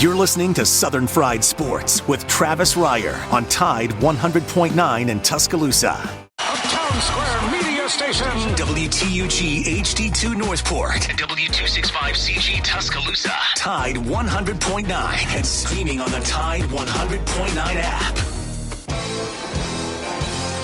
You're listening to Southern Fried Sports with Travis Reier on Tide 100.9 in Tuscaloosa. Uptown Square Media Station. WTUG HD2 Northport. And W265CG Tuscaloosa. Tide 100.9 and streaming on the Tide 100.9 app.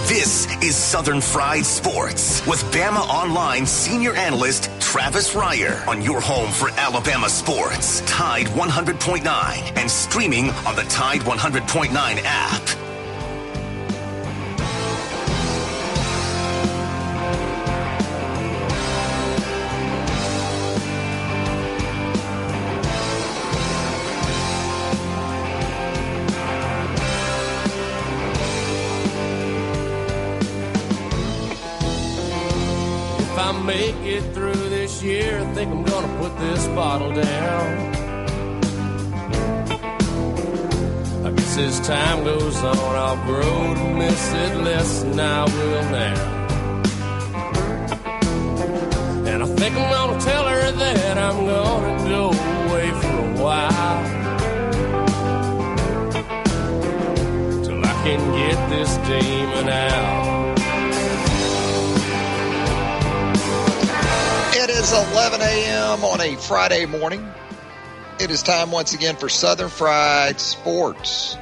This is Southern Fried Sports with Bama Online senior analyst Travis Reier on your home for Alabama sports. Tide 100.9 and streaming on the Tide 100.9 app. Make it through this year, I think I'm gonna put this bottle down. I guess as time goes on, I'll grow to miss it less than I will now. And I think I'm gonna tell her that I'm gonna go away for a while, till I can get this demon out. It is 11 a.m. on a Friday morning. It is time once again for Southern Fried Sports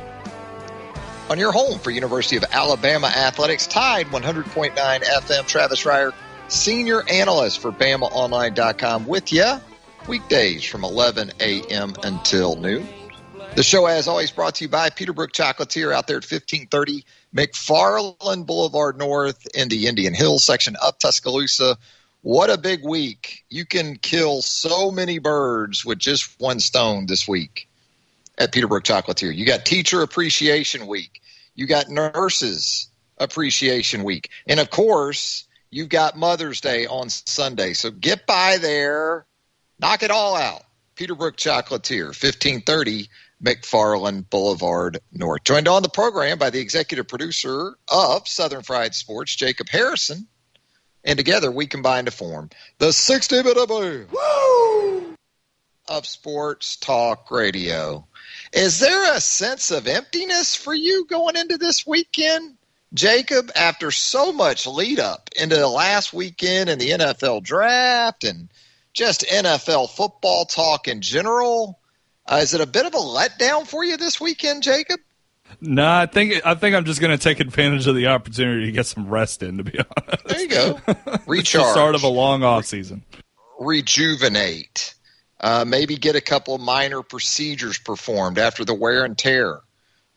on your home for University of Alabama Athletics. Tide 100.9 FM. Travis Reier, senior analyst for BamaOnline.com, with you weekdays from 11 a.m. until noon. The show, as always, brought to you by Peterbrook Chocolatier out there at 1530 McFarland Boulevard North in the Indian Hills section of Tuscaloosa. What a big week. You can kill so many birds with just one stone this week at Peterbrook Chocolatier. You got Teacher Appreciation Week. You got Nurses Appreciation Week. And, of course, you've got Mother's Day on Sunday. So get by there. Knock it all out. Peterbrook Chocolatier, 1530 McFarland Boulevard North. Joined on the program by the executive producer of Southern Fried Sports, Jacob Harrison. And together we combine to form the 60-minute of sports talk radio. Is there a sense of emptiness for you going into this weekend, Jacob, after so much lead up into the last weekend and the NFL draft and just NFL football talk in general? Is it a bit of a letdown for you this weekend, Jacob? No, I think I'm just going to take advantage of the opportunity to get some rest in, to be honest. There you go. Recharge. It's the start of a long off season. Rejuvenate. Maybe get a couple of minor procedures performed after the wear and tear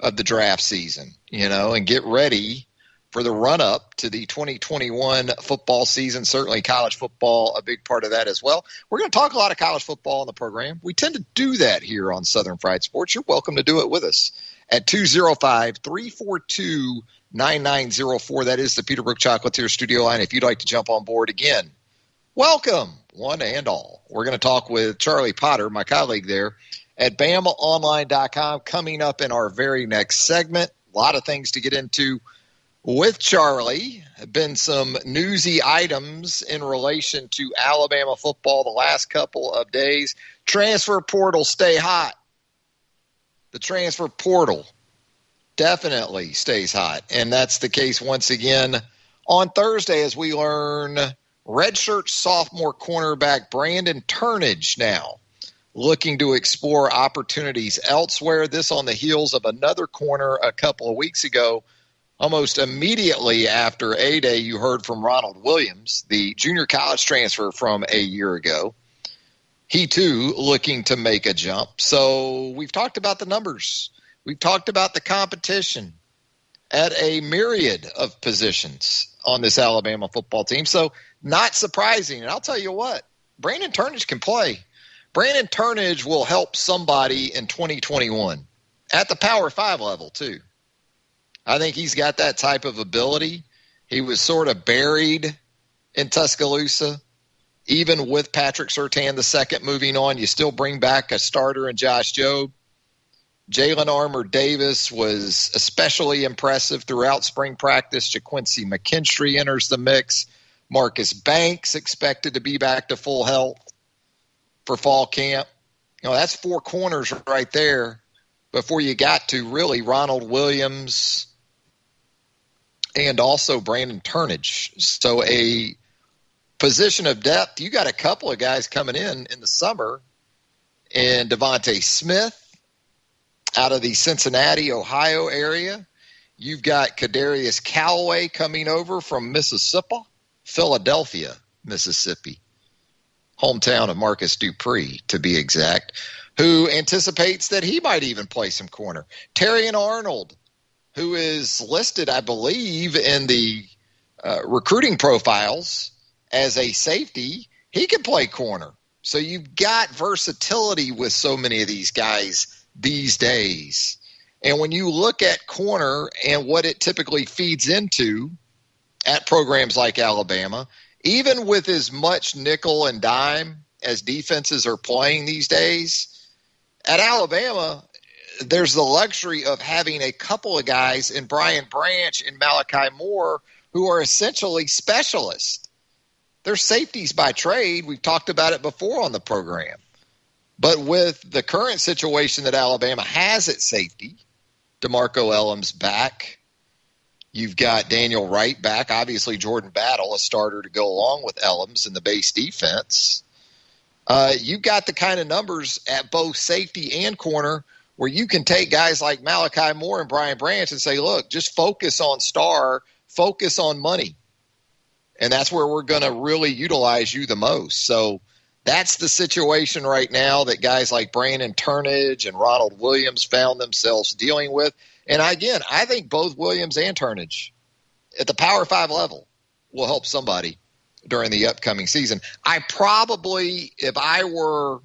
of the draft season, and get ready for the run-up to the 2021 football season. Certainly college football, a big part of that as well. We're going to talk a lot of college football on the program. We tend to do that here on Southern Fried Sports. You're welcome to do it with us at 205-342-9904. That is the Peterbrook Chocolatier studio line. If you'd like to jump on board again, welcome, one and all. We're going to talk with Charlie Potter, my colleague there at BamaOnline.com, coming up in our very next segment. A lot of things to get into with Charlie. Have been some newsy items in relation to Alabama football the last couple of days. Transfer portal, stay hot. The transfer portal definitely stays hot, and that's the case once again on Thursday as we learn redshirt sophomore cornerback Brandon Turnage now looking to explore opportunities elsewhere. This on the heels of another corner a couple of weeks ago. Almost immediately after A-Day, you heard from Ronald Williams, the junior college transfer from a year ago. He, too, looking to make a jump. So we've talked about the numbers. We've talked about the competition at a myriad of positions on this Alabama football team. So not surprising. And I'll tell you what, Brandon Turnage can play. Brandon Turnage will help somebody in 2021 at the Power 5 level, too. I think he's got that type of ability. He was sort of buried in Tuscaloosa. Even with Patrick Surtain II moving on, you still bring back a starter in Josh Jobe. Jalen Armour-Davis was especially impressive throughout spring practice. JaQuincy McKinstry enters the mix. Marcus Banks expected to be back to full health for fall camp. That's four corners right there before you got to really Ronald Williams and also Brandon Turnage. So a position of depth. You got a couple of guys coming in the summer, and Devontae Smith out of the Cincinnati, Ohio area. You've got Kadarius Callaway coming over from Mississippi, Philadelphia, Mississippi, hometown of Marcus Dupree, to be exact, who anticipates that he might even play some corner. Terrion Arnold, who is listed, I believe, in the recruiting profiles as a safety, he can play corner. So you've got versatility with so many of these guys these days. And when you look at corner and what it typically feeds into at programs like Alabama, even with as much nickel and dime as defenses are playing these days, at Alabama, there's the luxury of having a couple of guys in Brian Branch and Malachi Moore who are essentially specialists. They're safeties by trade. We've talked about it before on the program. But with the current situation that Alabama has at safety, DeMarco Ellums back, you've got Daniel Wright back, obviously Jordan Battle, a starter to go along with Ellums in the base defense. You've got the kind of numbers at both safety and corner where you can take guys like Malachi Moore and Brian Branch and say, look, just focus on star, focus on money. And that's where we're going to really utilize you the most. So that's the situation right now that guys like Brandon Turnage and Ronald Williams found themselves dealing with. And again, I think both Williams and Turnage at the Power 5 level will help somebody during the upcoming season. I probably, if I were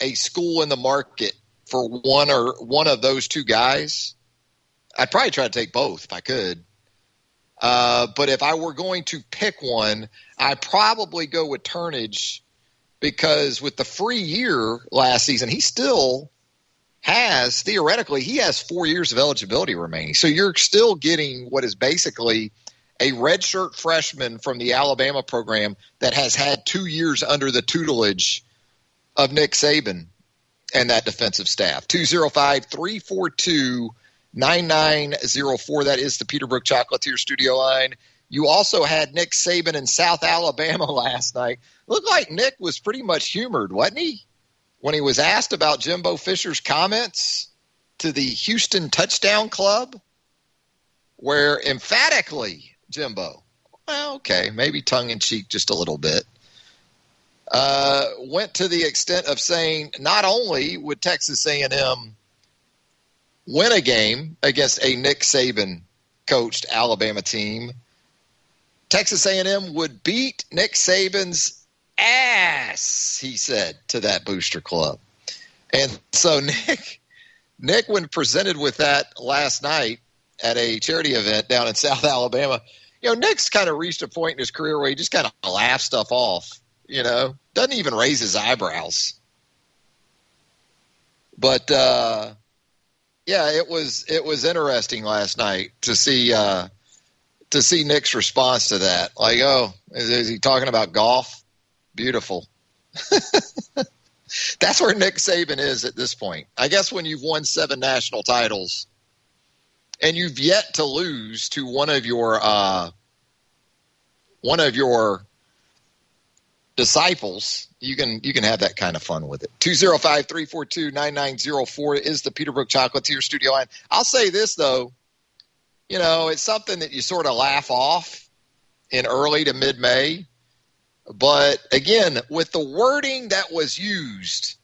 a school in the market for one of those two guys, I'd probably try to take both if I could. But if I were going to pick one, I'd probably go with Turnage because with the free year last season, he still has, theoretically, he has 4 years of eligibility remaining. So you're still getting what is basically a redshirt freshman from the Alabama program that has had 2 years under the tutelage of Nick Saban and that defensive staff. 205-342-9904. That is the Peterbrook Chocolatier studio line. You also had Nick Saban in South Alabama last night. Looked like Nick was pretty much humored, wasn't he? When he was asked about Jimbo Fisher's comments to the Houston Touchdown Club, where emphatically Jimbo, well, okay, maybe tongue-in-cheek just a little bit, went to the extent of saying not only would Texas A&M win a game against a Nick Saban-coached Alabama team, Texas A&M would beat Nick Saban's ass, he said to that booster club. And so Nick, when presented with that last night at a charity event down in South Alabama, Nick's kind of reached a point in his career where he just kind of laughs stuff off, doesn't even raise his eyebrows. But, yeah, it was interesting last night to see Nick's response to that. Like, oh, is he talking about golf? Beautiful. That's where Nick Saban is at this point. I guess when you've won 7 national titles and you've yet to lose to one of your disciples, you can have that kind of fun with it. 205-342-9904 is the Peterbrook Chocolatier studio line. I'll say this, though. It's something that you sort of laugh off in early to mid-May. But, again, with the wording that was used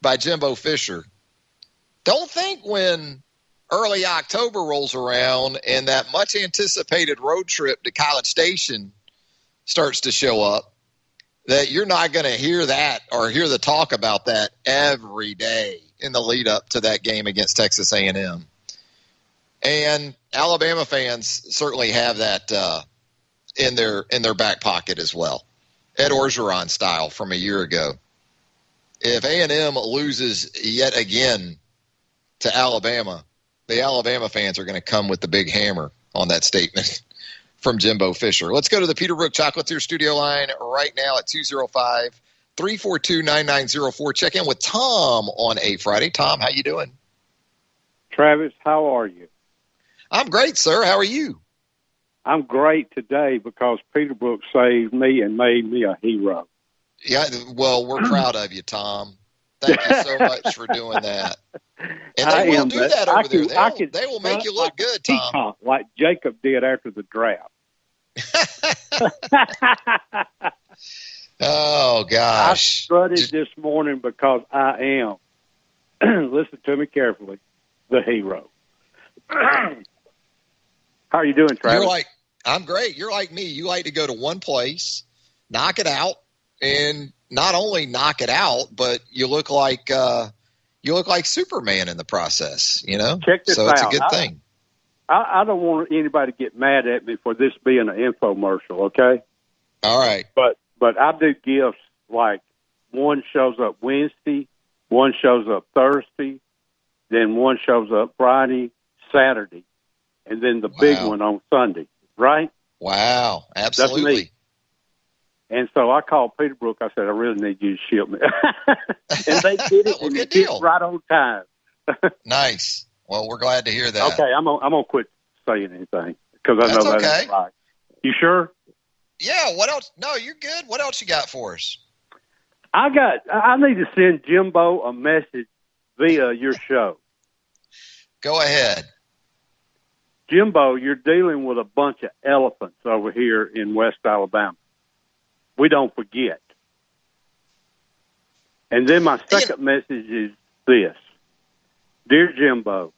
by Jimbo Fisher, don't think when early October rolls around and that much-anticipated road trip to College Station starts to show up that you're not going to hear that or hear the talk about that every day in the lead-up to that game against Texas A&M. And Alabama fans certainly have that in their back pocket as well. Ed Orgeron style from a year ago. If A&M loses yet again to Alabama, the Alabama fans are going to come with the big hammer on that statement from Jimbo Fisher. Let's go to the Peterbrook Chocolatier studio line right now at 342-9904. Check in with Tom on a Friday. Tom, how you doing? Travis, how are you? I'm great, sir. How are you? I'm great today because Peterbrook saved me and made me a hero. Yeah, well, we're proud of you, Tom. Thank you so much for doing that. And they will do that over there. They will make you look good, Tom. Like Jacob did after the draft. Oh, gosh. I strutted this morning because I am, listen to me carefully, the hero. How are you doing, Travis? I'm great. You're like me. You like to go to one place, knock it out, and not only knock it out, but you look like Superman in the process, you know? Check this out. So it's a good thing. I don't want anybody to get mad at me for this being an infomercial, okay? All right. But I do gifts like one shows up Wednesday, one shows up Thursday, then one shows up Friday, Saturday, and then the big one on Sunday, right? Wow, absolutely. That's me. And so I called Peterbrook. I said, I really need you to ship me. And they did it, and it did right on time. Nice. Well, we're glad to hear that. Okay, I'm gonna quit saying anything because I know that's okay. Right. You sure? Yeah. What else? No, you're good. What else you got for us? I need to send Jimbo a message via your show. Go ahead. Jimbo, you're dealing with a bunch of elephants over here in West Alabama. We don't forget. And then my second message is this. Dear Jimbo,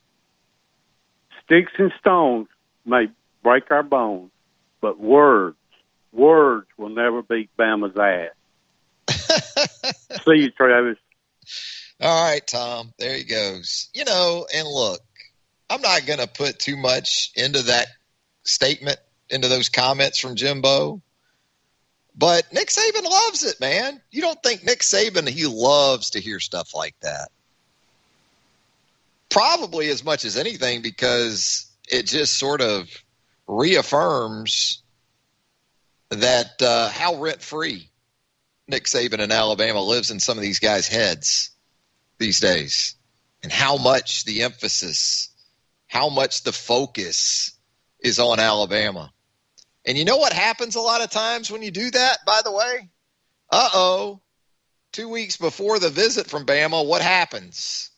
sticks and stones may break our bones, but words will never beat Bama's ass. See you, Travis. All right, Tom. There he goes. You know, and look, I'm not going to put too much into that statement, into those comments from Jimbo. But Nick Saban loves it, man. You don't think Nick Saban, he loves to hear stuff like that. Probably as much as anything because it just sort of reaffirms that how rent-free Nick Saban in Alabama lives in some of these guys' heads these days, and how much the emphasis, how much the focus is on Alabama. And you know what happens a lot of times when you do that, by the way? 2 weeks before the visit from Bama, what happens?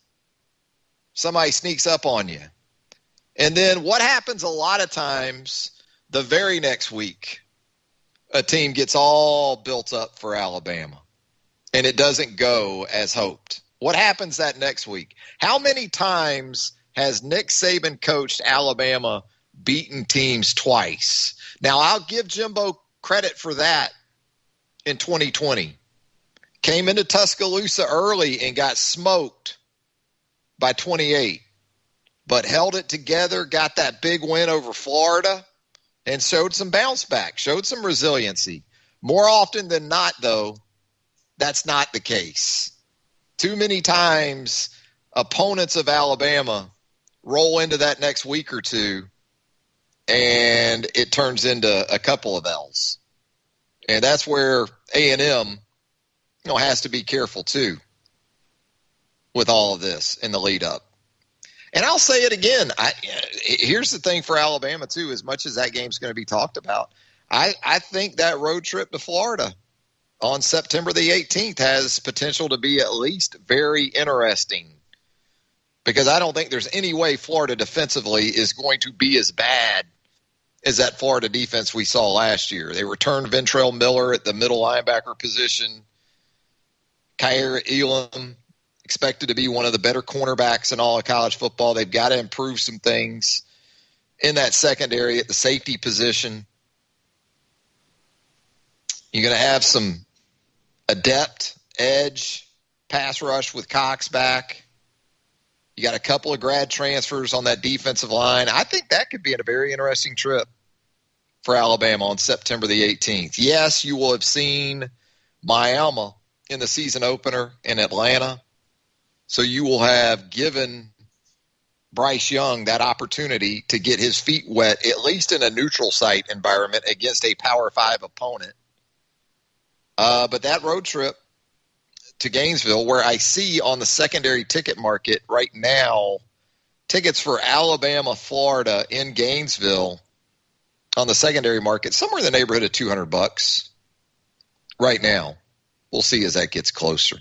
Somebody sneaks up on you. And then what happens a lot of times the very next week? A team gets all built up for Alabama, and it doesn't go as hoped. What happens that next week? How many times has Nick Saban coached Alabama beaten teams twice? Now, I'll give Jimbo credit for that in 2020. Came into Tuscaloosa early and got smoked by 28, but held it together, got that big win over Florida, and showed some bounce back, showed some resiliency. More often than not, though, that's not the case. Too many times opponents of Alabama roll into that next week or two, and it turns into a couple of L's. And that's where A&M has to be careful, too, with all of this in the lead up. And I'll say it again. Here's the thing for Alabama, too, as much as that game's going to be talked about. I think that road trip to Florida on September the 18th has potential to be at least very interesting, because I don't think there's any way Florida defensively is going to be as bad as that Florida defense we saw last year. They returned Ventrell Miller at the middle linebacker position. Kaiir Elam, expected to be one of the better cornerbacks in all of college football. They've got to improve some things in that secondary at the safety position. You're going to have some adept edge pass rush with Cox back. You got a couple of grad transfers on that defensive line. I think that could be a very interesting trip for Alabama on September the 18th. Yes, you will have seen Miami in the season opener in Atlanta. So you will have given Bryce Young that opportunity to get his feet wet, at least in a neutral site environment against a Power 5 opponent. But that road trip to Gainesville, where I see on the secondary ticket market right now, tickets for Alabama, Florida in Gainesville on the secondary market, somewhere in the neighborhood of $200 right now. We'll see as that gets closer.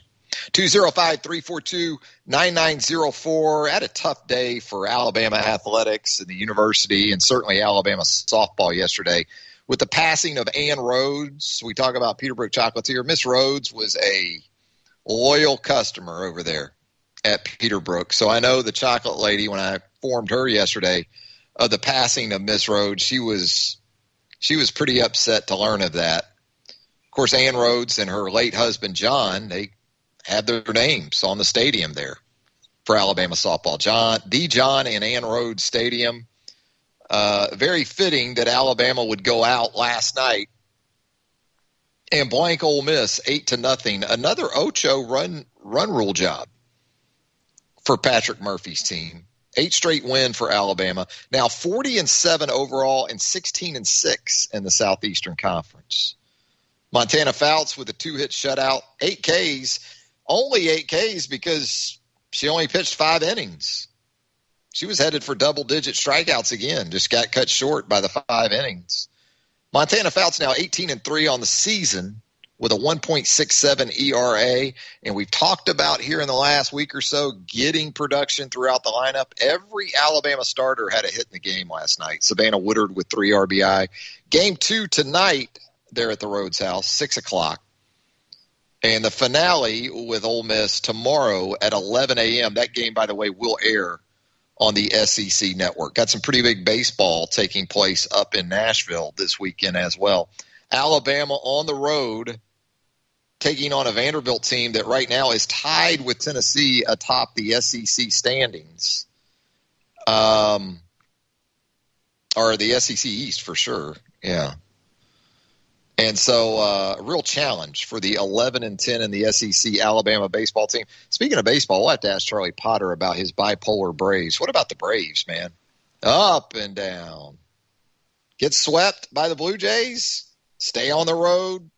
205-342-9904. Had a tough day for Alabama athletics and the university, and certainly Alabama softball yesterday with the passing of Ann Rhodes. We talk about Peterbrook Chocolatier. Miss Rhodes was a loyal customer over there at Peterbrook. So I know the chocolate lady, when I informed her yesterday of the passing of Miss Rhodes, she was pretty upset to learn of that. Of course, Ann Rhodes and her late husband, John, they have their names on the stadium there for Alabama softball. John and Ann Rhodes Stadium. Very fitting that Alabama would go out last night and blank Ole Miss 8-0. Another Ocho run rule job for Patrick Murphy's team. 8 straight win for Alabama. Now 40-7 overall and 16-6 in the Southeastern Conference. Montana Fouts with a 2-hit shutout, 8 Ks. Only 8 Ks because she only pitched 5 innings. She was headed for double-digit strikeouts again, just got cut short by the 5 innings. Montana Fouts now 18-3 on the season with a 1.67 ERA, and we've talked about here in the last week or so getting production throughout the lineup. Every Alabama starter had a hit in the game last night. Savannah Woodard with 3 RBI. Game 2 tonight there at the Rhodes House, 6 o'clock. And the finale with Ole Miss tomorrow at 11 a.m. That game, by the way, will air on the SEC network. Got some pretty big baseball taking place up in Nashville this weekend as well. Alabama on the road taking on a Vanderbilt team that right now is tied with Tennessee atop the SEC standings. Or the SEC East for sure, yeah. And so a real challenge for the 11-10 in the SEC Alabama baseball team. Speaking of baseball, we'll have to ask Charlie Potter about his bipolar Braves. What about the Braves, man? Up and down. Get swept by the Blue Jays, stay on the road,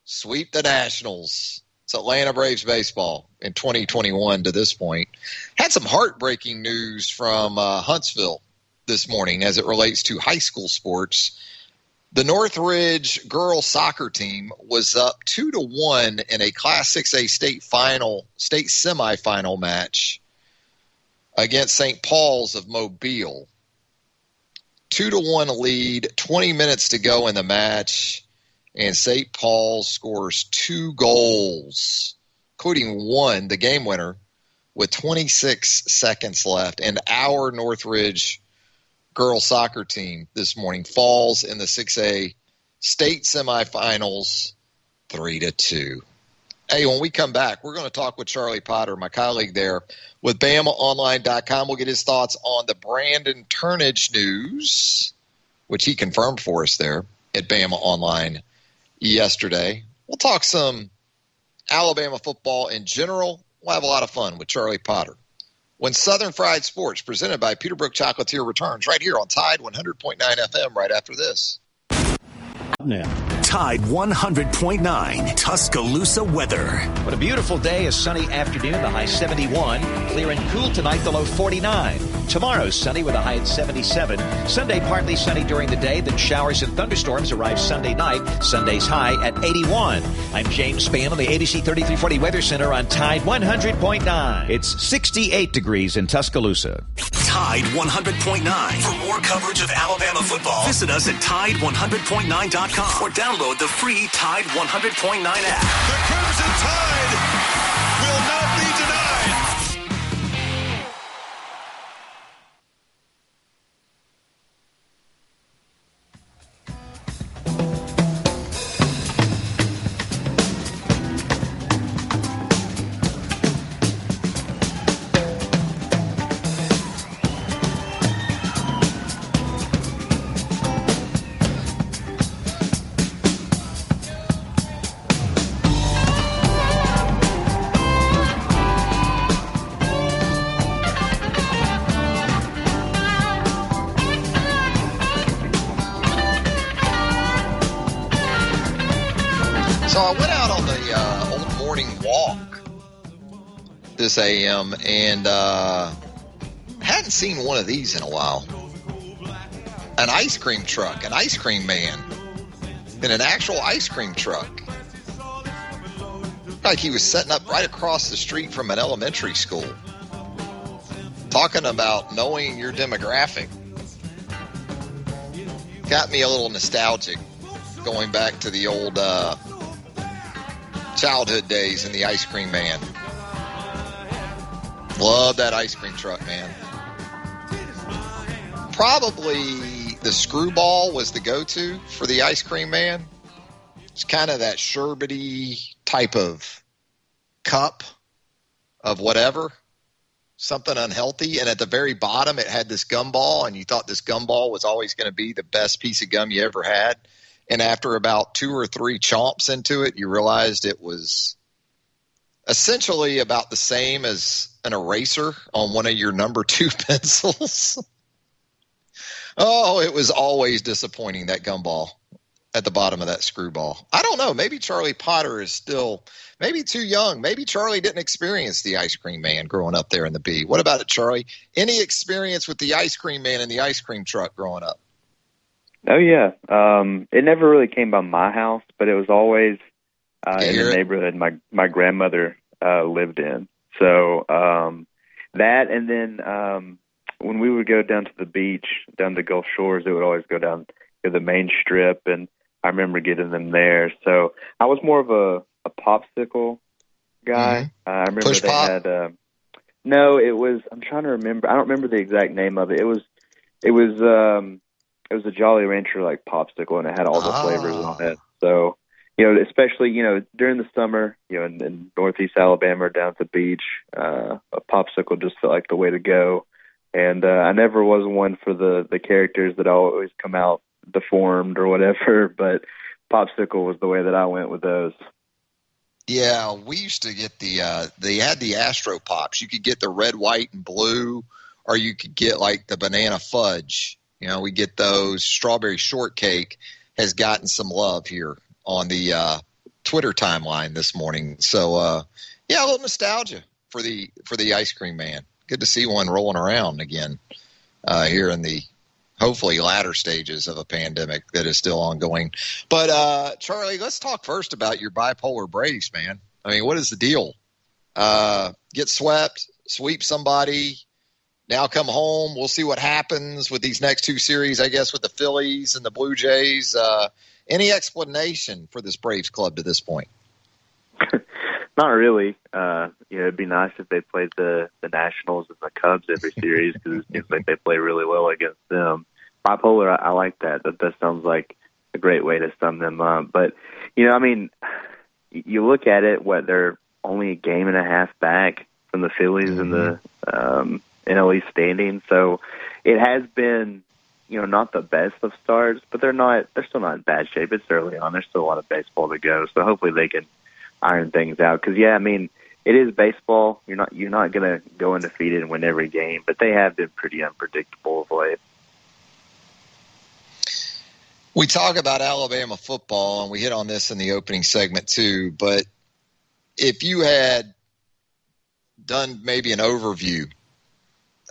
sweep the Nationals. It's Atlanta Braves baseball in 2021 to this point. Had some heartbreaking news from Huntsville this morning as it relates to high school sports. The Northridge girls soccer team was up 2-1 in a Class 6A state semifinal match against St. Paul's of Mobile. 2-1 lead, 20 minutes to go in the match, and St. Paul's scores 2 goals, including one, the game winner, with 26 seconds left. And our Northridge girls soccer team this morning falls in the 6A state semifinals 3-2. Hey, when we come back, we're going to talk with Charlie Potter, my colleague there with BamaOnline.com. We'll get his thoughts on the Brandon Turnage news, which he confirmed for us there at Bama Online yesterday. We'll talk some Alabama football in general. We'll have a lot of fun with Charlie Potter when Southern Fried Sports, presented by Peterbrook Chocolatier, returns right here on Tide 100.9 FM right after this. Now. Tide 100.9 Tuscaloosa weather. What a beautiful day, a sunny afternoon, the high 71. Clear and cool tonight, the low 49. Tomorrow, sunny with a high at 77. Sunday, partly sunny during the day, then showers and thunderstorms arrive Sunday night. Sunday's high at 81. I'm James Spann on the ABC 3340 Weather Center on Tide 100.9. It's 68 degrees in Tuscaloosa. Tide 100.9. For more coverage of Alabama football, visit us at Tide100.9.com or download the free Tide 100.9 app. The Crimson Tide will not be denied. So I went out on the old morning walk this AM, and hadn't seen one of these in a while. An ice cream truck, an ice cream man in an actual ice cream truck. Like he was setting up right across the street from an elementary school. Talking about knowing your demographic. Got me a little nostalgic going back to the old childhood days in the ice cream man. Love that ice cream truck, man. Probably the screwball was the go-to for the ice cream man. It's kind of that sherbety type of cup of whatever, something unhealthy. And at the very bottom, it had this gumball, and you thought this gumball was always going to be the best piece of gum you ever had. And after about 2 or 3 chomps into it, you realized it was essentially about the same as an eraser on one of your number 2 pencils. Oh, it was always disappointing, that gumball at the bottom of that screwball. I don't know. Maybe Charlie Potter is still maybe too young. Maybe Charlie didn't experience the ice cream man growing up there in the B. What about it, Charlie? Any experience with the ice cream man and the ice cream truck growing up? Oh, yeah. It never really came by my house, but it was always in the neighborhood my grandmother lived in. So that, and then when we would go down to the beach, down to Gulf Shores, it would always go down to the main strip, and I remember getting them there. So I was more of a popsicle guy. Mm-hmm. I remember Push they pop? had no, it was, I'm trying to remember. I don't remember the exact name of it. It was a Jolly Rancher like popsicle, and it had all the flavors on it. So, especially, during the summer, in Northeast Alabama or down at the beach, a popsicle just felt like the way to go. And I never was one for the characters that always come out deformed or whatever, but popsicle was the way that I went with those. Yeah, we used to get they had the Astro Pops. You could get the red, white, and blue, or you could get like the banana fudge. We get those. Strawberry shortcake has gotten some love here on the Twitter timeline this morning. So, a little nostalgia for the ice cream man. Good to see one rolling around again here in the hopefully latter stages of a pandemic that is still ongoing. But, Charlie, let's talk first about your bipolar Braves, man. I mean, what is the deal? Get swept, sweep somebody, now come home. We'll see what happens with these next 2 series, I guess, with the Phillies and the Blue Jays. Any explanation for this Braves club to this point? Not really. It'd be nice if they played the Nationals and the Cubs every series, because it seems like they play really well against them. Bipolar, I like that. That sounds like a great way to sum them up. But, you look at it, they're only a game and a half back from the Phillies in the NL East standings. So it has been, not the best of starts, but they're still not in bad shape. It's early on. There's still a lot of baseball to go. So hopefully they can iron things out. Because, it is baseball. You're not going to go undefeated and win every game, but they have been pretty unpredictable of late. We talk about Alabama football, and we hit on this in the opening segment too, but if you had done maybe an overview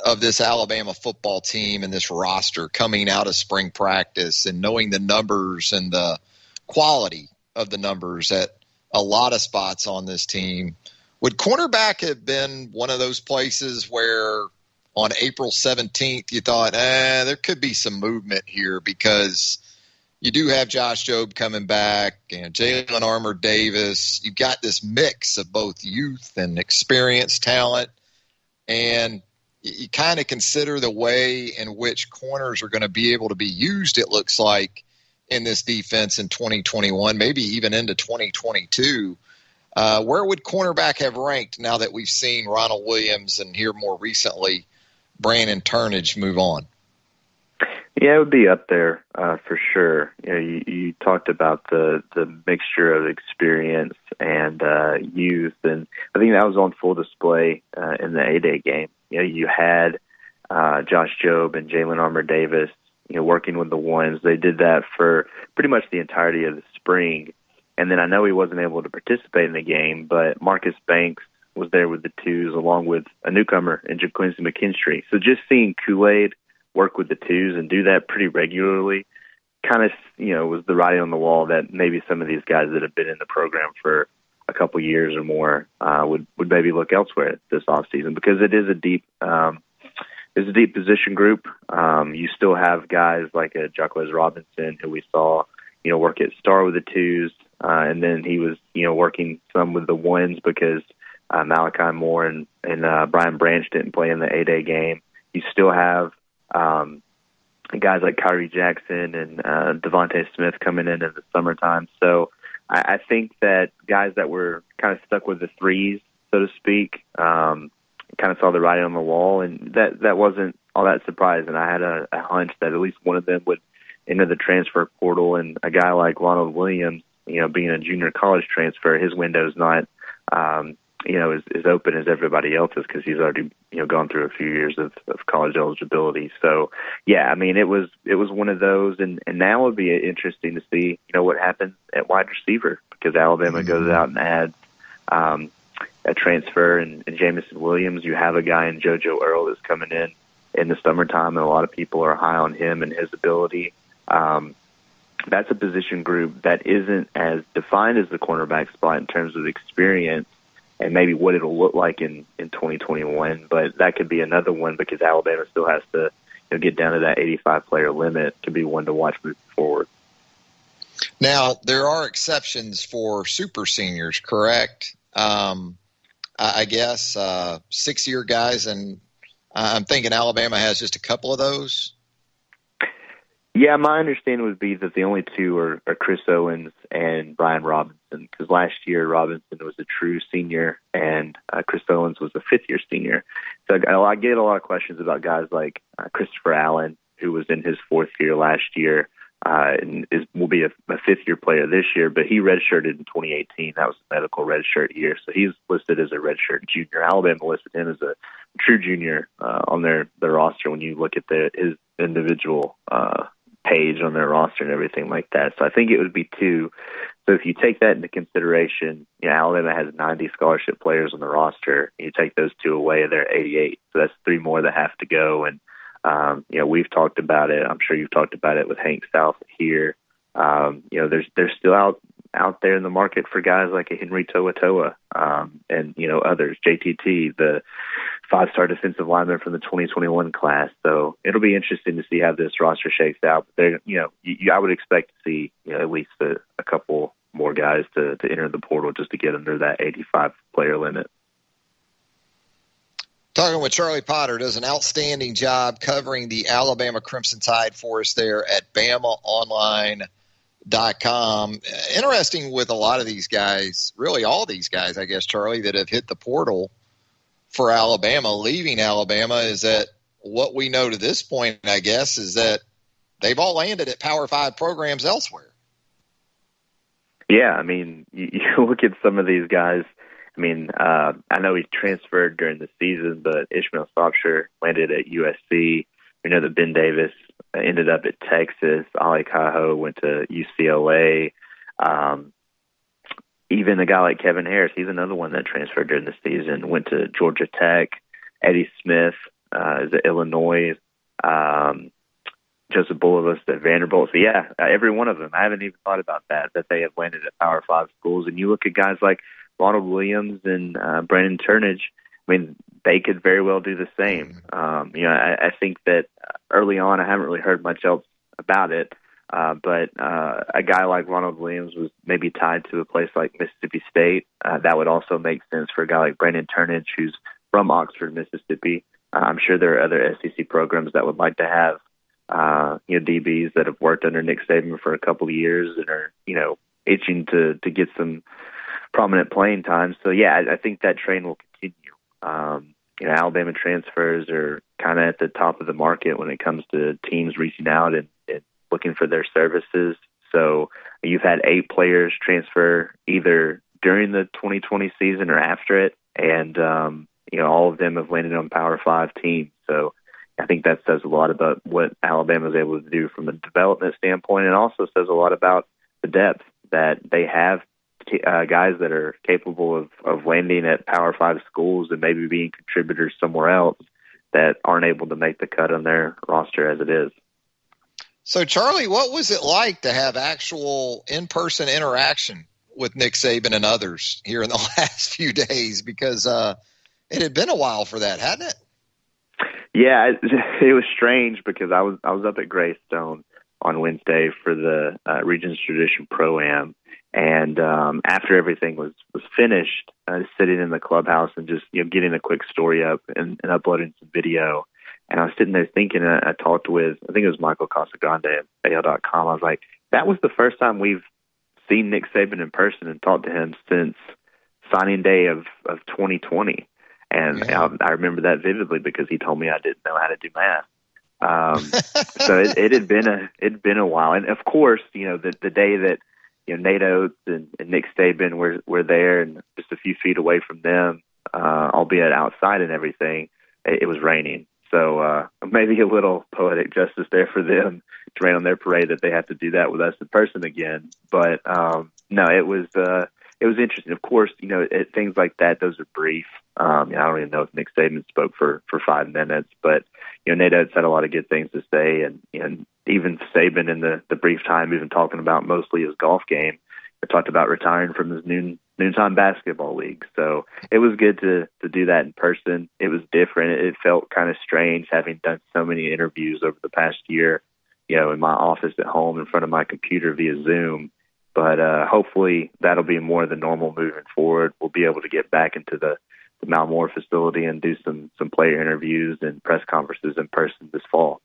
of this Alabama football team and this roster coming out of spring practice and knowing the numbers and the quality of the numbers at a lot of spots on this team, would cornerback have been one of those places where on April 17th you thought, there could be some movement here, because you do have Josh Jobe coming back and Jalen Armour-Davis. You've got this mix of both youth and experienced talent, and you kind of consider the way in which corners are going to be able to be used, it looks like, in this defense in 2021, maybe even into 2022. Where would cornerback have ranked now that we've seen Ronald Williams and here more recently Brandon Turnage move on? Yeah, it would be up there for sure. You talked about the mixture of experience and youth, and I think that was on full display in the A-Day game. You had Josh Jobe and Jalen Armour-Davis, working with the ones. They did that for pretty much the entirety of the spring. And then I know he wasn't able to participate in the game, but Marcus Banks was there with the twos, along with a newcomer in JaQuincy McKinstry. So just seeing Kool-Aid work with the twos and do that pretty regularly kind of, was the writing on the wall that maybe some of these guys that have been in the program for a couple years or more would maybe look elsewhere this offseason, because it is a deep position group. You still have guys like a Jacquez Robinson, who we saw, work at Star with the twos, and then he was, working some with the ones because Malachi Moore and Brian Branch didn't play in the 8A game. You still have guys like Kyrie Jackson and Devontae Smith coming in the summertime. So I think that guys that were kind of stuck with the threes, so to speak, kind of saw the writing on the wall, and that wasn't all that surprising. I had a hunch that at least one of them would enter the transfer portal, and a guy like Ronald Williams, being a junior college transfer, his window's not as open as everybody else's, because he's already gone through a few years of college eligibility. So yeah, I mean, it was one of those, and now it would be interesting to see what happens at wide receiver, because Alabama goes out and adds a transfer and Jamison Williams. You have a guy in JoJo Earl that's coming in the summertime, and a lot of people are high on him and his ability. That's a position group that isn't as defined as the cornerback spot in terms of experience and maybe what it'll look like in 2021. But that could be another one, because Alabama still has to get down to that 85-player limit to be one to watch moving forward. Now, there are exceptions for super seniors, correct? I guess 6-year guys, and I'm thinking Alabama has just a couple of those. Yeah, my understanding would be that the only two are Chris Owens and Brian Robinson, because last year Robinson was a true senior and Chris Owens was a fifth-year senior. So I get a lot of questions about guys like Christopher Allen, who was in his fourth year last year, and will be a fifth-year player this year, but he redshirted in 2018. That was a medical redshirt year, so he's listed as a redshirt junior. Alabama listed him as a true junior on their roster when you look at his individual page on their roster and everything like that. So I think it would be two. So if you take that into consideration, Alabama has 90 scholarship players on the roster. You take those two away, they're 88. So that's three more that have to go. And we've talked about it. I'm sure you've talked about it with Hank South here. They're still out there in the market for guys like a Henry To'oTo'o and others. JTT, the 5-star defensive lineman from the 2021 class. So it'll be interesting to see how this roster shakes out. But I would expect to see at least a couple more guys to enter the portal just to get under that 85-player limit. Talking with Charlie Potter, does an outstanding job covering the Alabama Crimson Tide for us there at BamaOnline.com. Interesting with a lot of these guys, really all these guys, I guess, Charlie, that have hit the portal for Alabama, leaving Alabama, is that what we know to this point, I guess, is that they've all landed at Power 5 programs elsewhere. Yeah, I mean, you look at some of these guys. I mean, I know he transferred during the season, but Ishmael Sopsher landed at USC. We know that Ben Davis ended up at Texas. Ali Cajo went to UCLA. Even a guy like Kevin Harris, he's another one that transferred during the season, went to Georgia Tech. Eddie Smith is at Illinois. Joseph Bulovas at Vanderbilt. So, yeah, every one of them. I haven't even thought about that they have landed at Power 5 schools. And you look at guys like Ronald Williams and Brandon Turnage, I mean, they could very well do the same. I think that early on I haven't really heard much else about it, but a guy like Ronald Williams was maybe tied to a place like Mississippi State. That would also make sense for a guy like Brandon Turnage, who's from Oxford, Mississippi. I'm sure there are other SEC programs that would like to have DBs that have worked under Nick Saban for a couple of years and are itching to get some prominent playing time. So yeah, I think that train will continue. Alabama transfers are kind of at the top of the market when it comes to teams reaching out and looking for their services. So you've had 8 players transfer either during the 2020 season or after it, and all of them have landed on Power 5 teams. So I think that says a lot about what Alabama is able to do from a development standpoint, and also says a lot about the depth that they have guys that are capable of landing at Power 5 schools and maybe being contributors somewhere else that aren't able to make the cut on their roster as it is. So, Charlie, what was it like to have actual in-person interaction with Nick Saban and others here in the last few days? Because it had been a while for that, hadn't it? Yeah, it was strange because I was up at Greystone on Wednesday for the Regions Tradition Pro-Am, and after everything was finished, sitting in the clubhouse and just getting a quick story up and uploading some video. And I was sitting there thinking, and I talked with, I think it was Michael Casagrande at AL.com. I was like, that was the first time we've seen Nick Saban in person and talked to him since signing day of 2020. And I remember that vividly because he told me I didn't know how to do math. So it had been a while. And of course, the day that Nate Oates and Nick Saban were there and just a few feet away from them, albeit outside and everything, it was raining. So maybe a little poetic justice there for them to rain on their parade that they have to do that with us in person again. But no, it was interesting. Of course, things like that, those are brief. I don't even know if Nick Saban spoke for 5 minutes, but Nate Oates had a lot of good things to say, and even Saban in the brief time, even talking about mostly his golf game, talked about retiring from his noontime basketball league. So it was good to do that in person. It was different. It felt kind of strange having done so many interviews over the past year, in my office at home in front of my computer via Zoom. But hopefully that'll be more the normal moving forward. We'll be able to get back into the Mount Moore facility and do some player interviews and press conferences in person this fall.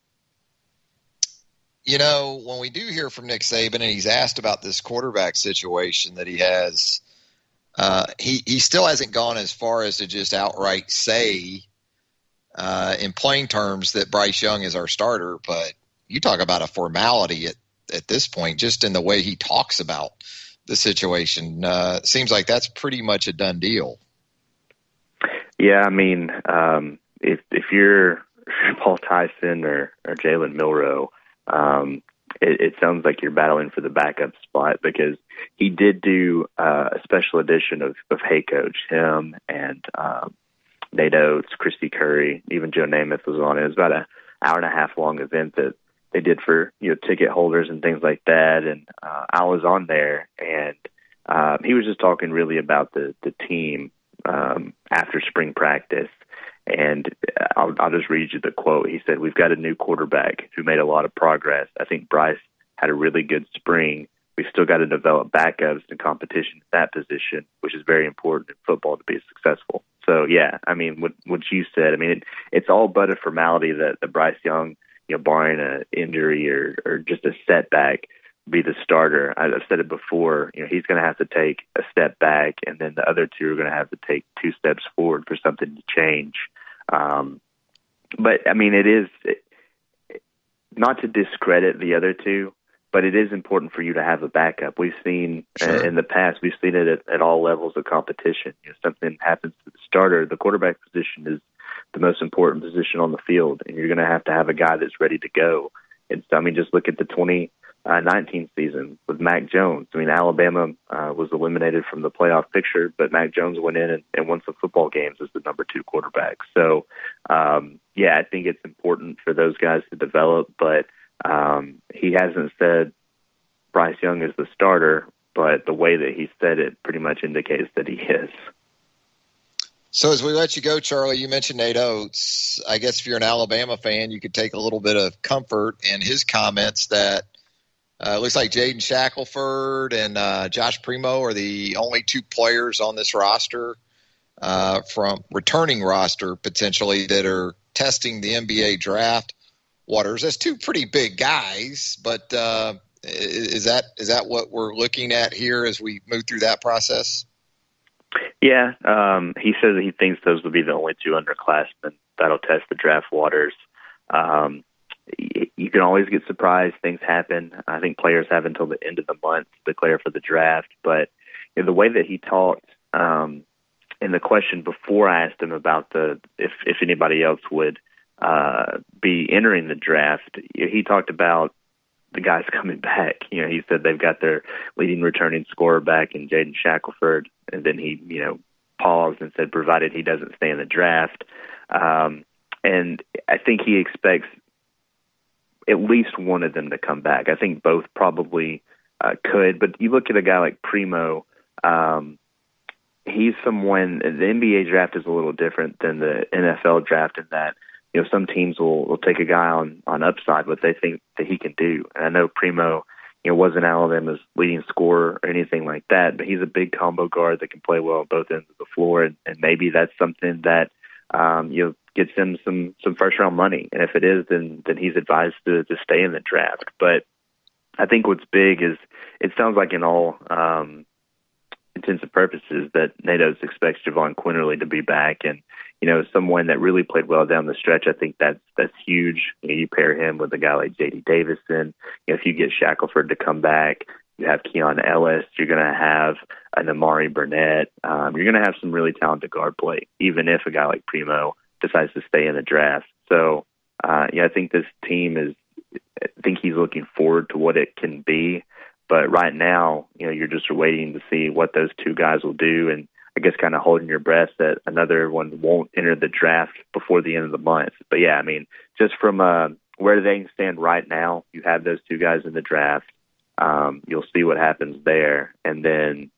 When we do hear from Nick Saban and he's asked about this quarterback situation that he has, he still hasn't gone as far as to just outright say in plain terms that Bryce Young is our starter. But you talk about a formality at this point, just in the way he talks about the situation. Seems like that's pretty much a done deal. Yeah, I mean, if you're Paul Tyson or Jalen Milroe, it sounds like you're battling for the backup spot because he did do a special edition of Hey Coach, him and Nate Oates, Christy Curry, even Joe Namath was on it. It was about an hour and a half long event that they did for ticket holders and things like that. And I was on there, and he was just talking really about the team after spring practice. And I'll just read you the quote. He said, "We've got a new quarterback who made a lot of progress. I think Bryce had a really good spring. We've still got to develop backups and competition at that position, which is very important in football to be successful." So, yeah, I mean, what you said, I mean, it's all but a formality that the Bryce Young, barring an injury or just a setback, be the starter. I've said it before, he's going to have to take a step back, and then the other two are going to have to take 2 steps forward for something to change. But, I mean, it is not to discredit the other two, but it is important for you to have a backup. We've seen in the past, we've seen it at all levels of competition. Something happens to the starter, the quarterback position is the most important position on the field, and you're going to have a guy that's ready to go. And so, I mean, just look at the 2019 season with Mac Jones. I mean, Alabama was eliminated from the playoff picture, but Mac Jones went in and won some football games as the number 2 quarterback. So, I think it's important for those guys to develop, but he hasn't said Bryce Young is the starter, but the way that he said it pretty much indicates that he is. So as we let you go, Charlie, you mentioned Nate Oates. I guess if you're an Alabama fan, you could take a little bit of comfort in his comments that it looks like Jaden Shackelford and Josh Primo are the only 2 players on this roster from returning roster potentially that are testing the NBA draft waters. That's 2 pretty big guys, but is that what we're looking at here as we move through that process? Yeah, he says that he thinks those will be the only 2 underclassmen that'll test the draft waters. You can always get surprised. Things happen. I think players have until the end of the month to declare for the draft. But the way that he talked, and the question before I asked him about if anybody else would be entering the draft, he talked about the guys coming back. He said they've got their leading returning scorer back in Jaden Shackelford, and then he, paused and said, provided he doesn't stay in the draft. And I think he expects at least one of them to come back. I think both probably could, but you look at a guy like Primo, he's someone, the NBA draft is a little different than the NFL draft in that, some teams will take a guy on upside, what they think that he can do. And I know Primo, wasn't Alabama's leading scorer or anything like that, but he's a big combo guard that can play well on both ends of the floor. And maybe that's something that, gets him some first round money. And if it is, then he's advised to stay in the draft. But I think what's big is it sounds like in all intents and purposes that Nate Oates expects Javon Quinterly to be back, and someone that really played well down the stretch. I think that's huge. You pair him with a guy like J.D. Davison. If you get Shackelford to come back, you have Keon Ellis. You're going to have an Amari Burnett. You're going to have some really talented guard play, even if a guy like Primo decides to stay in the draft. So, I think this team I think he's looking forward to what it can be. But right now, you're just waiting to see what those two guys will do, and I guess kind of holding your breath that another one won't enter the draft before the end of the month. But yeah, just from where they stand right now, you have those two guys in the draft. You'll see what happens there, and then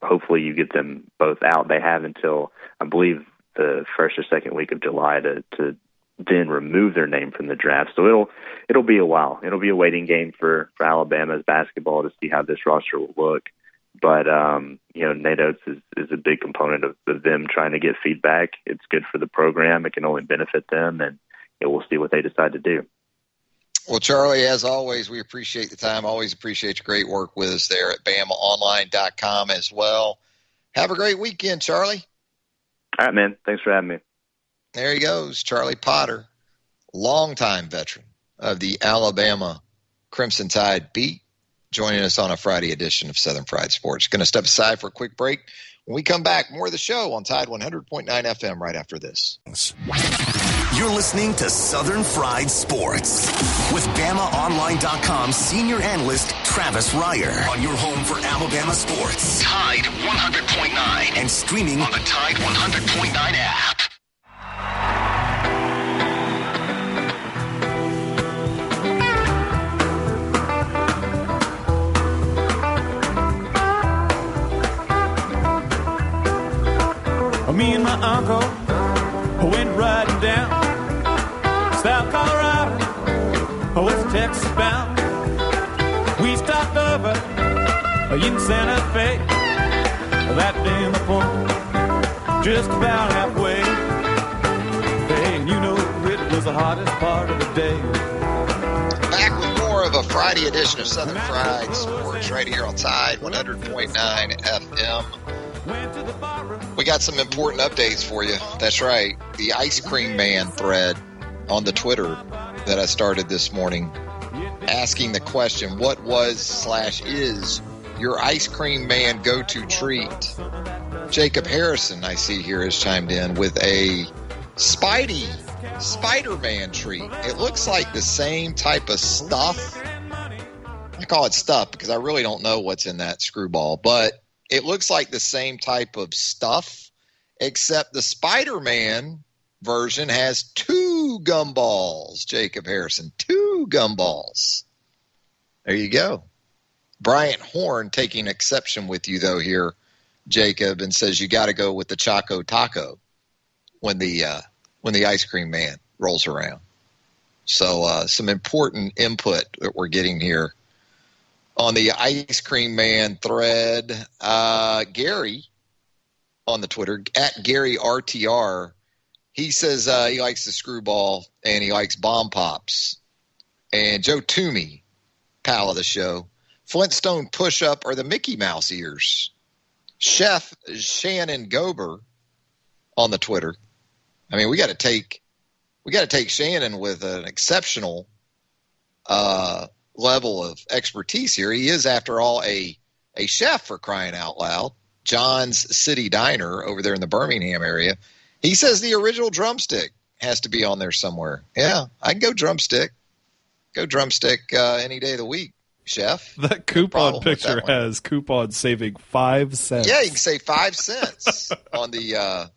hopefully you get them both out. They have until I believe the first or second week of July to then remove their name from the draft. So it'll be a while. It'll be a waiting game for Alabama's basketball to see how this roster will look. But, Nate Oates is a big component of them trying to get feedback. It's good for the program. It can only benefit them, and we'll see what they decide to do. Well, Charlie, as always, we appreciate the time. Always appreciate your great work with us there at BamaOnline.com as well. Have a great weekend, Charlie. All right, man. Thanks for having me. There he goes, Charlie Potter, longtime veteran of the Alabama Crimson Tide beat, joining us on a Friday edition of Southern Fried Sports. Going to step aside for a quick break. When we come back, more of the show on Tide 100.9 FM right after this. You're listening to Southern Fried Sports with BamaOnline.com senior analyst Travis Reier on your home for Alabama sports. Tide 100.9 and streaming on the Tide 100.9 app. Me and my uncle went riding down South Colorado, West Texas bound. We stopped over in Santa Fe that day in the fall, just about halfway. Hey, it was the hottest part of the day. Back with more of a Friday edition of Southern Fried Sports right here on Tide 100.9 FM. We got some important updates for you. That's right. The Ice Cream Man thread on the Twitter that I started this morning, asking the question, what was/is your Ice Cream Man go-to treat? Jacob Harrison, I see here, has chimed in with a Spider-Man treat. It looks like the same type of stuff. I call it stuff because I really don't know what's in that screwball, but it looks like the same type of stuff, except the Spider-Man version has 2 gumballs, Jacob Harrison. 2 gumballs. There you go. Bryant Horn taking exception with you, though, here, Jacob, and says you got to go with the Choco Taco when the Ice Cream Man rolls around. So some important input that we're getting here on the Ice Cream Man thread. Gary on the Twitter, at Gary RTR, he says he likes the screwball and he likes bomb pops. And Joe Toomey, pal of the show, Flintstone push-up or the Mickey Mouse ears. Chef Shannon Gober on the Twitter. I mean, we got to take Shannon with an exceptional level of expertise here. He is, after all, a chef, for crying out loud. John's City Diner over there in the Birmingham area. He says the original drumstick has to be on there somewhere. Yeah, I can go drumstick. Go drumstick any day of the week, chef. That coupon picture has coupon saving 5 cents. Yeah, you can save 5 cents on the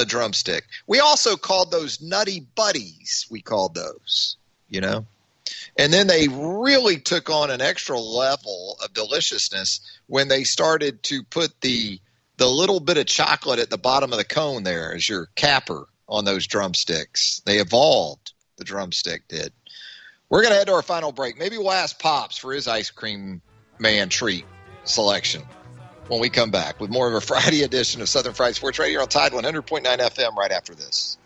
drumstick. We also called those Nutty Buddies. We called those, And then they really took on an extra level of deliciousness when they started to put the little bit of chocolate at the bottom of the cone there as your capper on those drumsticks. They evolved, the drumstick did. We're going to head to our final break. Maybe we'll ask Pops for his ice cream man treat selection when we come back with more of a Friday edition of Southern Fried Sports Radio on Tide 100.9 FM right after this.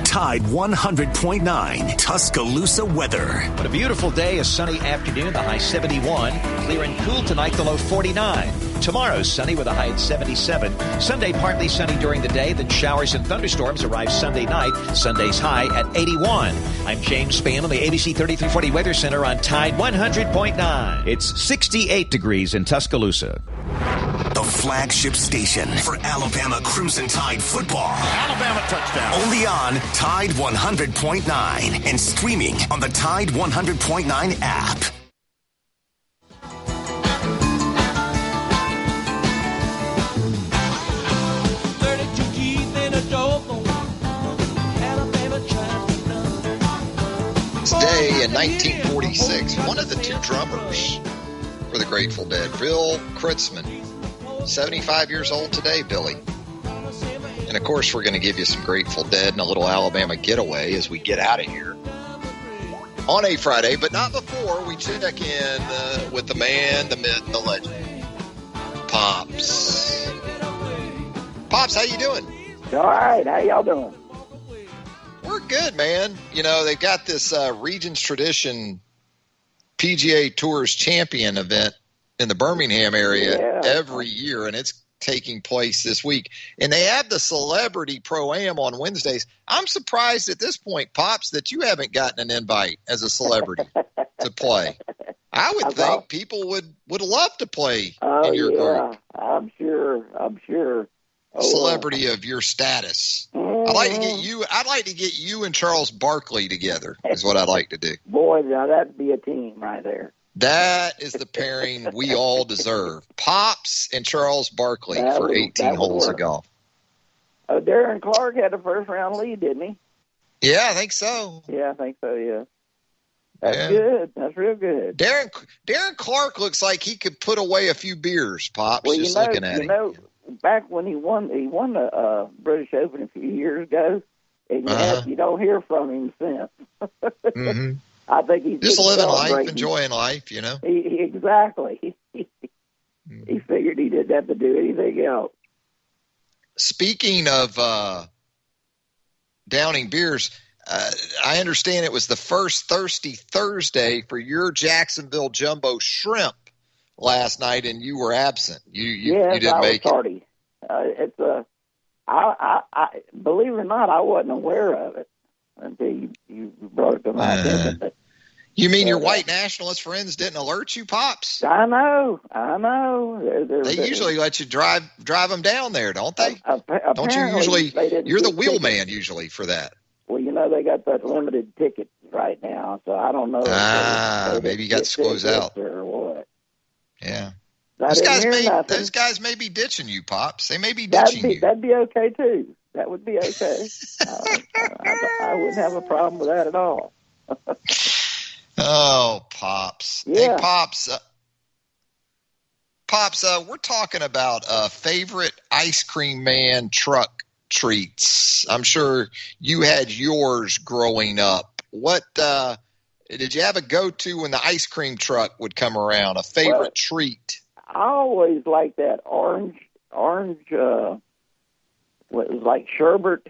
Tide 100.9 Tuscaloosa weather. What a beautiful day, a sunny afternoon, the high 71. Clear and cool tonight, the low 49. Tomorrow, sunny with a high at 77. Sunday, partly sunny during the day, then showers and thunderstorms arrive Sunday night. Sunday's high at 81. I'm James Spann on the ABC 3340 Weather Center on Tide 100.9. It's 68 degrees in Tuscaloosa. The flagship station for Alabama Crimson Tide football. Alabama touchdown. Only on Tide 100.9 and streaming on the Tide 100.9 app. Today in 1946, one of the two drummers for the Grateful Dead, Bill Kreutzmann, 75 years old today, Billy. And, of course, we're going to give you some Grateful Dead and a little Alabama getaway as we get out of here on a Friday, but not before we check in with the man, the myth, the legend, Pops. Pops, how you doing? All right. How y'all doing? We're good, man. They've got this Regions Tradition PGA Tours Champion event in the Birmingham area every year, and it's taking place this week. And they have the Celebrity Pro-Am on Wednesdays. I'm surprised at this point, Pops, that you haven't gotten an invite as a celebrity to play. I would think people would love to play in your group. I'm sure. Celebrity of your status. I'd like to get you and Charles Barkley together is what I'd like to do. Boy, now that'd be a team right there. That is the pairing we all deserve. Pops and Charles Barkley for 18 holes of golf. Darren Clark had a first-round lead, didn't he? Yeah, I think so. Yeah, I think so, yeah. That's good. That's real good. Darren Clark looks like he could put away a few beers, Pops, well, looking at him. Back when he won the British Open a few years ago, and you don't hear from him since. Mm-hmm. I think he's just living life, enjoying life, Exactly. He figured he didn't have to do anything else. Speaking of downing beers, I understand it was the first Thirsty Thursday for your Jacksonville Jumbo Shrimp last night, and you were absent. You didn't make it. I believe it or not, I wasn't aware of it until you brought it to my attention. You mean your white nationalist friends didn't alert you, Pops? I know. They usually let you drive them down there, don't they? Don't you usually? You're the wheelman usually for that. Well, they got that limited ticket right now, so I don't know. Maybe you got to close out or what. Yeah. Those guys may be ditching you, Pops. They may be ditching you. That'd be okay, too. That would be okay. I wouldn't have a problem with that at all. Oh, Pops. Yeah. Hey, Pops. Pops, we're talking about favorite ice cream man truck treats. I'm sure you had yours growing up. What did you have a go-to when the ice cream truck would come around? A favorite treat? I always liked that orange. What was like sherbet?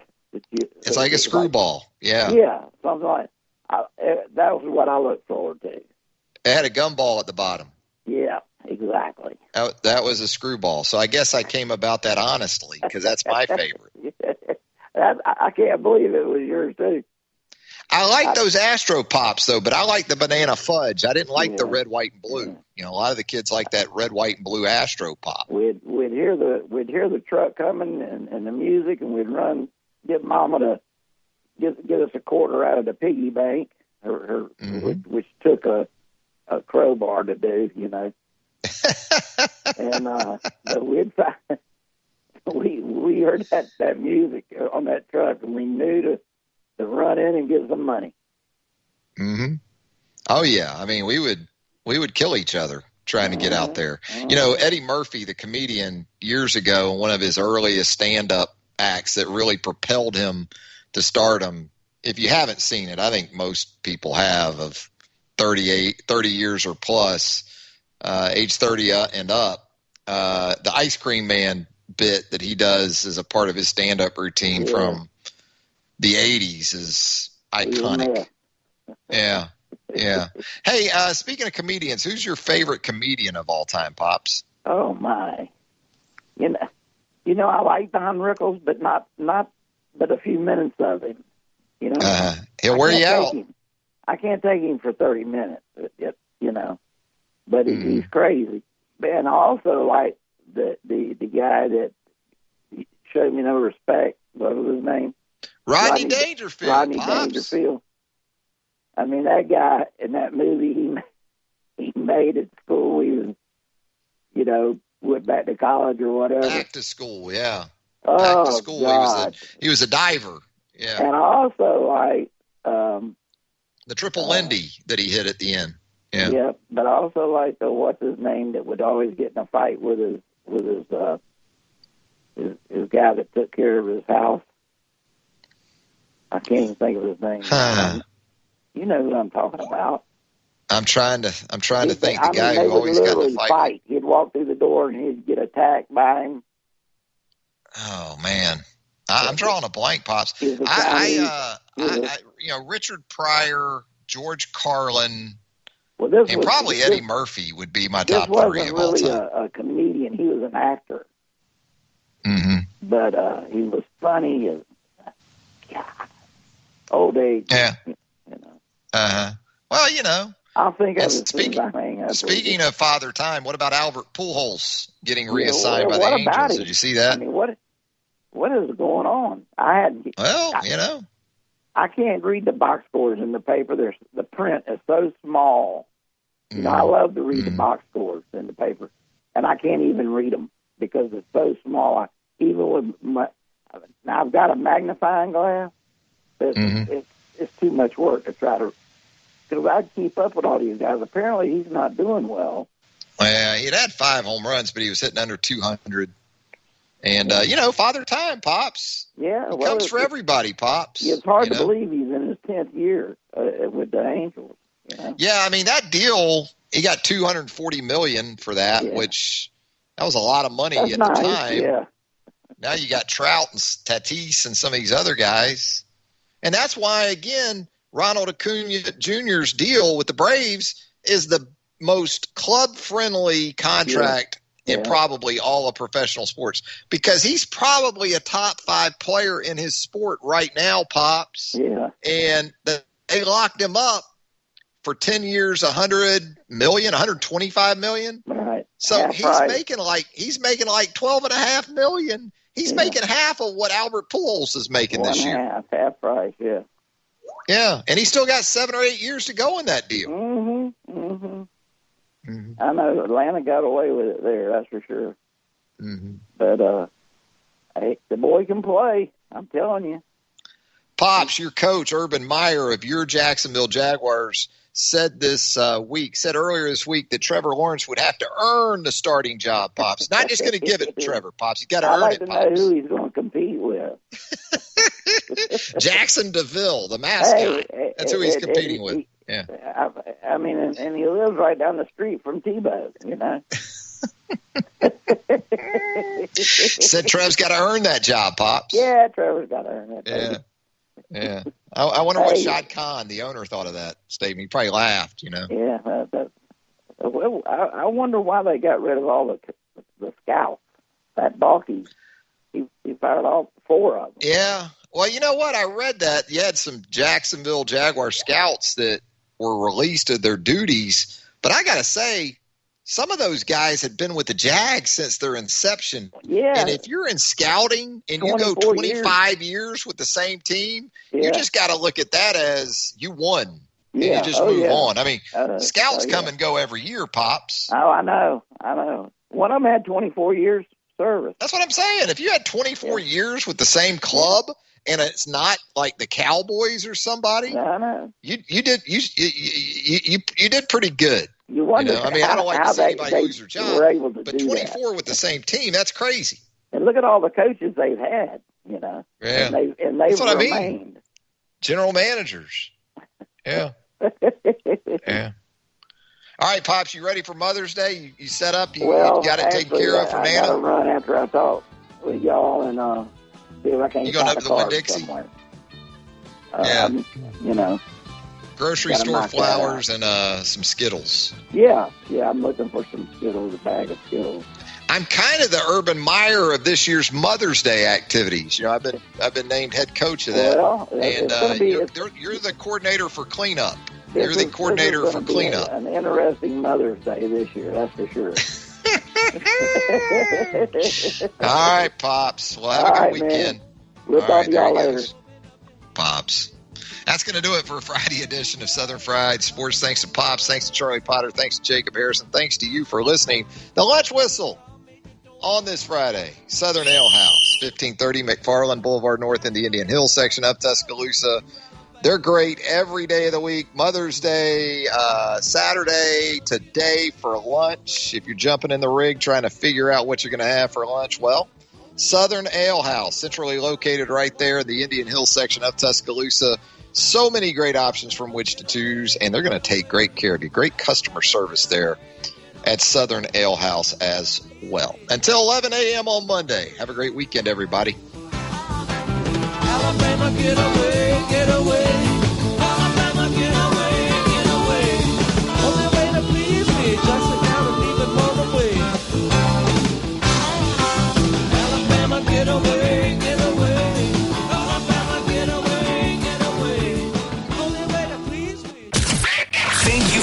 It's like a screwball. Yeah. Yeah, something like. That was what I looked forward to. It had a gumball at the bottom. Yeah, exactly. That was a screwball. So I guess I came about that honestly because that's my favorite. I can't believe it was yours too. I like those Astro Pops though, but I like the banana fudge. I didn't like the red, white, and blue. A lot of the kids like that red, white, and blue Astro Pop. We'd hear the truck coming and the music, and we'd run, get Mama to get us a quarter out of the piggy bank, which took a crowbar to do, you know. And but we heard that music on that truck, and we knew to run in and get some money. Mm-hmm. Oh yeah, I mean we would kill each other trying to get out there. You know, Eddie Murphy, the comedian, years ago, one of his earliest stand-up acts that really propelled him to stardom. If you haven't seen it, I think most people have, of 30 years or plus, age 30 and up. The Ice Cream Man bit that he does as a part of his stand-up routine from the 80s is iconic. Yeah. Hey, speaking of comedians, who's your favorite comedian of all time, Pops? Oh my! You know, I like Don Rickles, but not a few minutes of him. You know, he'll wear you out. I can't take him for 30 minutes. You know, but he's crazy. And I also like the guy that showed me no respect. What was his name? Rodney Dangerfield. Rodney Dangerfield. I mean, that guy in that movie he made at school. He was, you know, went back to college or whatever. Back to school, yeah. Oh, back to school. God. He was a diver. Yeah. And I also like the triple Lindy that he hit at the end. Yeah. Yeah, but I also like the what's his name that would always get in a fight with his guy that took care of his house. I can't even think of his name. You know who I'm talking about. I'm trying to think. The guy who always got in a fight. He'd walk through the door and he'd get attacked by him. Oh man, I'm drawing a blank, Pops. You know, Richard Pryor, George Carlin, and probably Eddie Murphy would be my top three of all time. He wasn't really a comedian; he was an actor. Mm-hmm. But he was funny as old age. Yeah. You know. Well, you know. I'll think of it. Speaking of Father Time, what about Albert Pujols getting reassigned by the Angels? Did you see that? I mean, what is going on? You know, I can't read the box scores in the paper. The print is so small. You know, I love to read the box scores in the paper, and I can't even read them because it's so small. Now I've got a magnifying glass. It's too much work to try to. Because I'd keep up with all these guys. Apparently, he's not doing well. Well, he'd had 5 home runs, but he was hitting under 200. And, you know, Father Time, Pops. Yeah. He comes for everybody, Pops. It's hard to believe he's in his 10th year with the Angels. You know? Yeah, I mean, that deal, he got $240 million for that, which that was a lot of money at the time. Yeah. Now you got Trout and Tatis and some of these other guys. And that's why, again, Ronald Acuna Jr.'s deal with the Braves is the most club-friendly contract in probably all of professional sports, because he's probably a top 5 player in his sport right now, Pops. Yeah. And they locked him up for 10 years, $100 million, $125 million. Right. So he's making like $12.5 million. He's making half of what Albert Pujols is making this year. Half price, yeah. Yeah, and he's still got 7 or 8 years to go in that deal. I know Atlanta got away with it there, that's for sure. But hey, the boy can play. I'm telling you. Pops, your coach Urban Meyer of your Jacksonville Jaguars said earlier this week that Trevor Lawrence would have to earn the starting job. Pops, not just going to give it to Trevor. Pops, he's got to earn it. I'd like to know who he's going to compete with. Jackson DeVille, the mascot. That's who he's competing with. Yeah. I mean, and he lives right down the street from Tebow, you know. Said Trev's got to earn that job, Pops. Yeah, Trevor's got to earn it. Yeah. Yeah. I wonder what Shad Khan, the owner, thought of that statement. He probably laughed, you know. Yeah. I wonder why they got rid of all the scouts. That Balky, he fired all 4 of them. Yeah. Well, you know what? I read that you had some Jacksonville Jaguar scouts that were released of their duties. But I got to say, some of those guys had been with the Jags since their inception. Yeah. And if you're in scouting and you go 25 years with the same team, you just got to look at that as you won. And you just move on. I mean, scouts come and go every year, Pops. Oh, I know. One of them had 24 years service. That's what I'm saying. If you had 24 years with the same club, and it's not like the Cowboys or somebody, I know. You did pretty good. You wonder. I mean, I don't like to see anybody lose their job, but 24 with the same team, that's crazy. And look at all the coaches they've had. Yeah. And they've that's what remained. I mean. General managers. Yeah. Yeah. All right, Pops, you ready for Mother's Day? You set up? You got it taken care of for Nana? I got to run after I talk with y'all and see if I can't you going find up a to the card Winn-Dixie? somewhere. Yeah. Grocery store flowers and some Skittles. Yeah, I'm looking for some Skittles, a bag of Skittles. I'm kind of the Urban Meyer of this year's Mother's Day activities. I've been named head coach of that. Well, and you're the coordinator for cleanup. You're the coordinator for cleanup. An interesting Mother's Day this year, that's for sure. All right, Pops. Well, have a good weekend. Man. We'll talk to y'all later. Pops. That's going to do it for a Friday edition of Southern Fried Sports. Thanks to Pops. Thanks to Charlie Potter. Thanks to Jacob Harrison. Thanks to you for listening. The Lunch Whistle on this Friday. Southern Ale House, 1530 McFarland Boulevard North in the Indian Hill section of Tuscaloosa. They're great every day of the week. Mother's Day, Saturday, today for lunch. If you're jumping in the rig trying to figure out what you're going to have for lunch, well, Southern Ale House, centrally located right there in the Indian Hill section of Tuscaloosa. So many great options from which to choose, and they're going to take great care of you. Great customer service there at Southern Ale House as well. Until 11 a.m. on Monday. Have a great weekend, everybody. Alabama, get away, get away.